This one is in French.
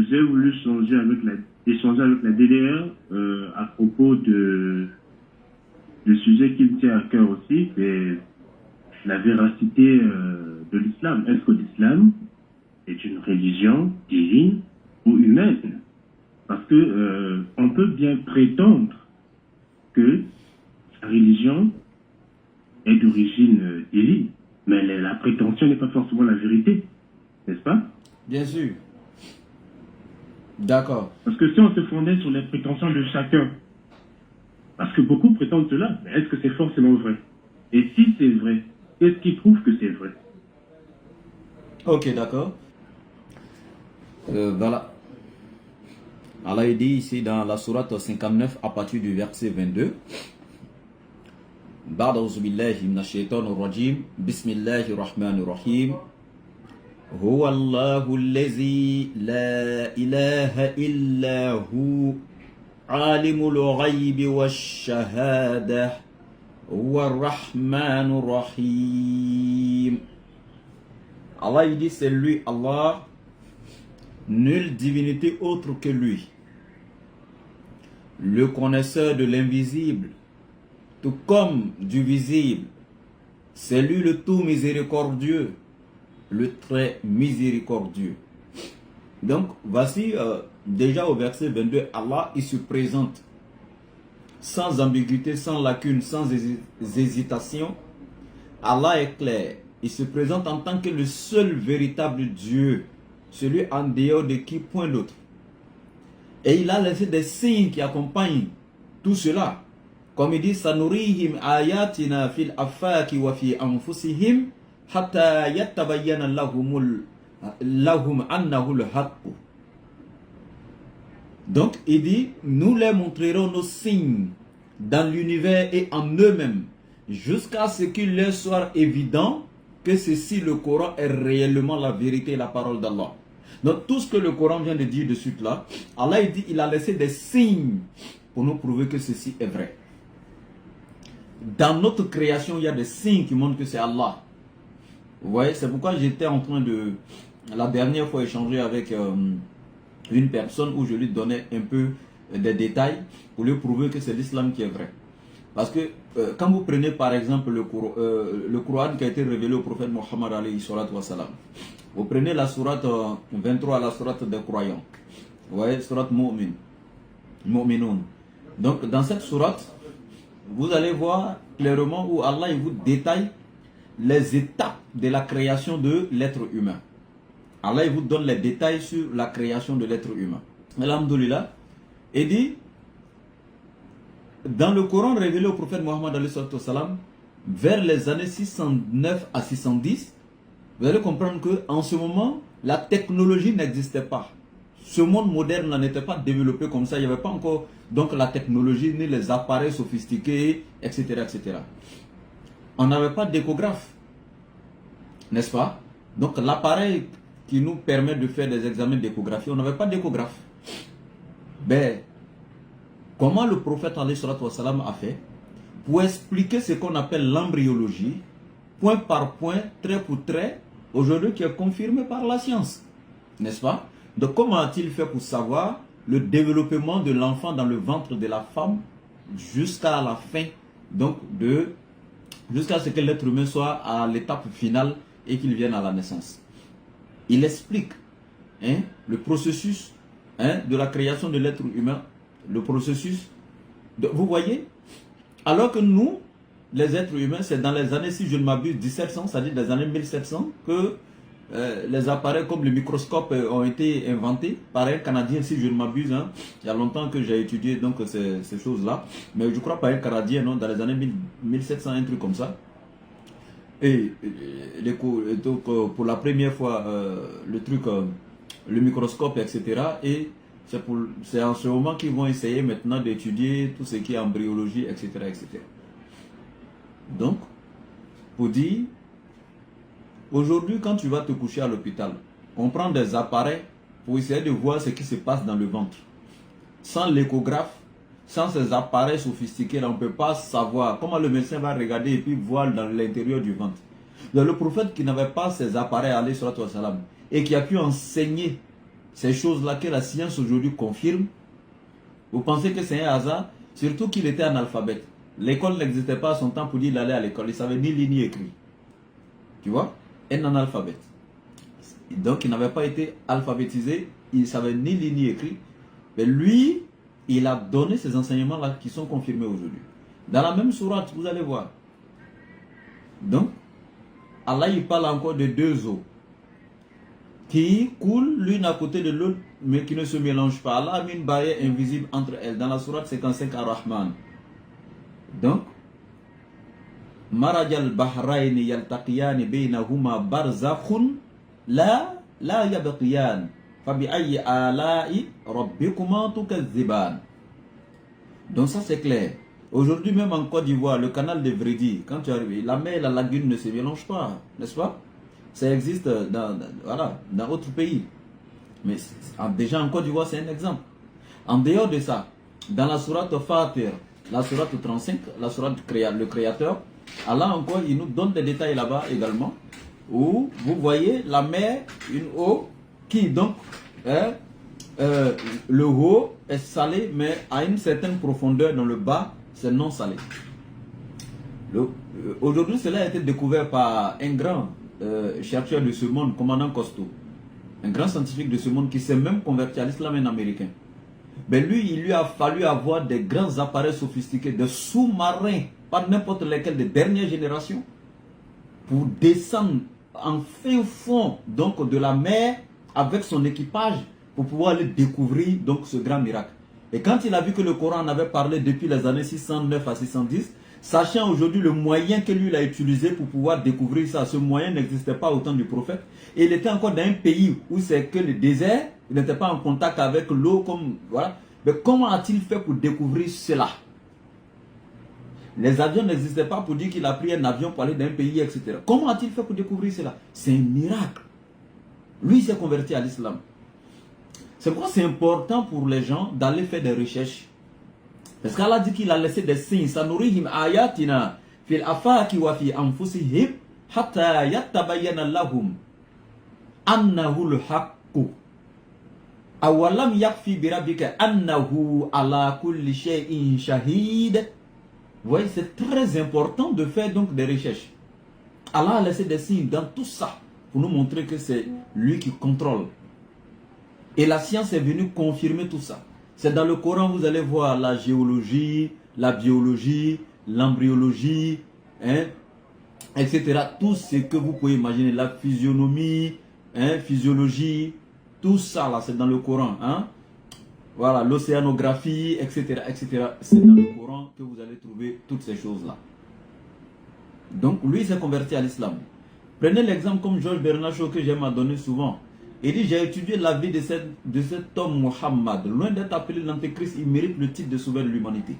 j'ai voulu échanger avec la DDR à propos du sujet qui me tient à cœur aussi, c'est la véracité de l'islam. Est-ce que l'islam est une religion divine ou humaine? Parce que on peut bien prétendre que la religion est d'origine divine, mais la prétention n'est pas forcément la vérité, n'est-ce pas? Bien sûr. D'accord. Parce que si on se fondait sur les prétentions de chacun, parce que beaucoup prétendent cela, mais est-ce que c'est forcément vrai? Et si c'est vrai, qu'est-ce qui prouve que c'est vrai? Ok, d'accord. Voilà. Allah dit ici dans la sourate 59 à partir du verset 22. بعد أعوذ بالله من الشيطان الرجيم بسم الله الرحمن الرحيم هو الله الذي لا إله إلا هو عالم الغيب والشهادة هو الرحمن الرحيم. Allah il dit c'est lui Allah, nulle divinité autre que lui, le connaisseur de l'invisible tout comme du visible. C'est lui le tout miséricordieux, le très miséricordieux. Donc voici déjà au verset 22, Allah il se présente sans ambiguïté, sans lacune, sans hésitation. Allah est clair, il se présente en tant que le seul véritable Dieu, celui en dehors de qui point d'autre. Et il a laissé des signes qui accompagnent tout cela. Comme il dit, Sanurihim ayatina fil afaki wa fi anfusihim hatta yattabayyana lahum annahu al-haqq. Donc il dit, nous les montrerons nos signes dans l'univers et en eux-mêmes jusqu'à ce qu'il leur soit évident que ceci, le Coran, est réellement la vérité et la parole d'Allah. Donc tout ce que le Coran vient de dire de suite là, Allah il dit, il a laissé des signes pour nous prouver que ceci est vrai. Dans notre création, il y a des signes qui montrent que c'est Allah. Vous voyez, c'est pourquoi j'étais en train de, la dernière fois, échanger avec une personne où je lui donnais un peu des détails pour lui prouver que c'est l'islam qui est vrai. Parce que quand vous prenez par exemple le Coran qui a été révélé au prophète Mohammed alayhi salatu wa salam, vous prenez la sourate 23, la sourate des croyants. Vous voyez, sourate Mu'minun. Donc dans cette sourate, vous allez voir clairement où Allah il vous détaille les étapes de la création de l'être humain. Allah il vous donne les détails sur la création de l'être humain. Alhamdulillah. Et dit, dans le Coran révélé au prophète Mohammed vers les années 609 à 610, vous allez comprendre qu'en ce moment, la technologie n'existait pas. Ce monde moderne n'en était pas développé comme ça. Il n'y avait pas encore donc la technologie, ni les appareils sophistiqués, etc. etc. On n'avait pas d'échographe, n'est-ce pas? Donc l'appareil qui nous permet de faire des examens d'échographie, on n'avait pas d'échographe. Ben, comment le prophète alayhi salatu wa salam a fait pour expliquer ce qu'on appelle l'embryologie, point par point, trait pour trait, aujourd'hui qui est confirmé par la science, n'est-ce pas? Donc comment a-t-il fait pour savoir le développement de l'enfant dans le ventre de la femme jusqu'à la fin, donc jusqu'à ce que l'être humain soit à l'étape finale et qu'il vienne à la naissance. Il explique le processus de la création de l'être humain, le processus, vous voyez, alors que nous, les êtres humains, c'est dans les années, si je ne m'abuse, 1700, c'est-à-dire les années 1700, que les appareils comme le microscope ont été inventés par un Canadien, si je ne m'abuse. Il y a longtemps que j'ai étudié donc ces choses-là, mais je crois pas un Canadien, non, dans les années 1700, un truc comme ça. Et donc, pour la première fois, le truc, le microscope, etc. Et c'est en ce moment qu'ils vont essayer maintenant d'étudier tout ce qui est embryologie, etc., etc. Donc, pour dire, aujourd'hui, quand tu vas te coucher à l'hôpital, on prend des appareils pour essayer de voir ce qui se passe dans le ventre. Sans l'échographe, sans ces appareils sophistiqués, là, on ne peut pas savoir comment le médecin va regarder et puis voir dans l'intérieur du ventre. Donc, le prophète qui n'avait pas ces appareils, alayhi salatu wa salam, et qui a pu enseigner ces choses-là que la science aujourd'hui confirme, vous pensez que c'est un hasard? Surtout qu'il était analphabète. L'école n'existait pas à son temps pour dire qu'il allait à l'école. Il ne savait ni lire ni écrire. Tu vois? Un analphabète. Donc il n'avait pas été alphabétisé. Il ne savait ni lire ni écrire. Mais lui, il a donné ces enseignements-là qui sont confirmés aujourd'hui. Dans la même sourate, vous allez voir. Donc, Allah, il parle encore de deux eaux qui coulent l'une à côté de l'autre, mais qui ne se mélangent pas. Allah a mis une barrière invisible entre elles. Dans la sourate 55 Ar-Rahman. Donc, Marajal Bahrayni yaltaqiyani baynahuma barzakhun la yabqiyan. Fabi ayyi ala'i rabbikuma tukazziban. Donc ça c'est clair. Aujourd'hui même en Côte d'Ivoire, le canal de Vredi, quand tu arrives, la mer et la lagune ne se mélangent pas, n'est-ce pas? Ça existe dans d'autres pays. Mais déjà en Côte d'Ivoire, c'est un exemple. En dehors de ça, dans la sourate Fatir, la sourate 35, la sourate le Créateur, Allah encore, il nous donne des détails là-bas également, où vous voyez la mer, une eau, qui donc, le haut est salé, mais à une certaine profondeur dans le bas, c'est non salé. Aujourd'hui, cela a été découvert par un grand chercheur de ce monde, commandant Costo, un grand scientifique de ce monde qui s'est même converti à l'islam, un américain. Mais lui, il lui a fallu avoir des grands appareils sophistiqués, des sous-marins, pas n'importe lesquels, de dernière génération, pour descendre en fin fond donc, de la mer avec son équipage pour pouvoir aller découvrir donc, ce grand miracle. Et quand il a vu que le Coran en avait parlé depuis les années 609 à 610, sachant aujourd'hui le moyen que lui il a utilisé pour pouvoir découvrir ça, ce moyen n'existait pas au temps du prophète, et il était encore dans un pays où c'est que le désert, il n'était pas en contact avec l'eau, comme voilà. Mais comment a-t-il fait pour découvrir cela? Les avions n'existaient pas pour dire qu'il a pris un avion pour aller dans un pays, etc. Comment a-t-il fait pour découvrir cela? C'est un miracle. Lui, il s'est converti à l'islam. C'est pourquoi c'est important pour les gens d'aller faire des recherches. Parce qu'Allah dit qu'il a laissé des signes. Sanurihim ayatina fil afaki wa fi anfusihim hatta yattabayyana lahum annahu al-haqqu. Awalam yakfi bi rabbika annahu ala kulli shay'in shahid. Vous voyez, c'est très important de faire donc des recherches. Allah a laissé des signes dans tout ça pour nous montrer que c'est lui qui contrôle. Et la science est venue confirmer tout ça. C'est dans le Coran, vous allez voir la géologie, la biologie, l'embryologie, hein, etc. Tout ce que vous pouvez imaginer, la physionomie, hein, physiologie, tout ça là, c'est dans le Coran. Hein. Voilà, l'océanographie, etc., etc. C'est dans le Coran que vous allez trouver toutes ces choses-là. Donc, lui, il s'est converti à l'islam. Prenez l'exemple comme Georges Bernard Shaw que j'aime à donner souvent. Il dit, j'ai étudié la vie de cet homme Muhammad. Loin d'être appelé l'antéchrist, il mérite le titre de sauveur de l'humanité.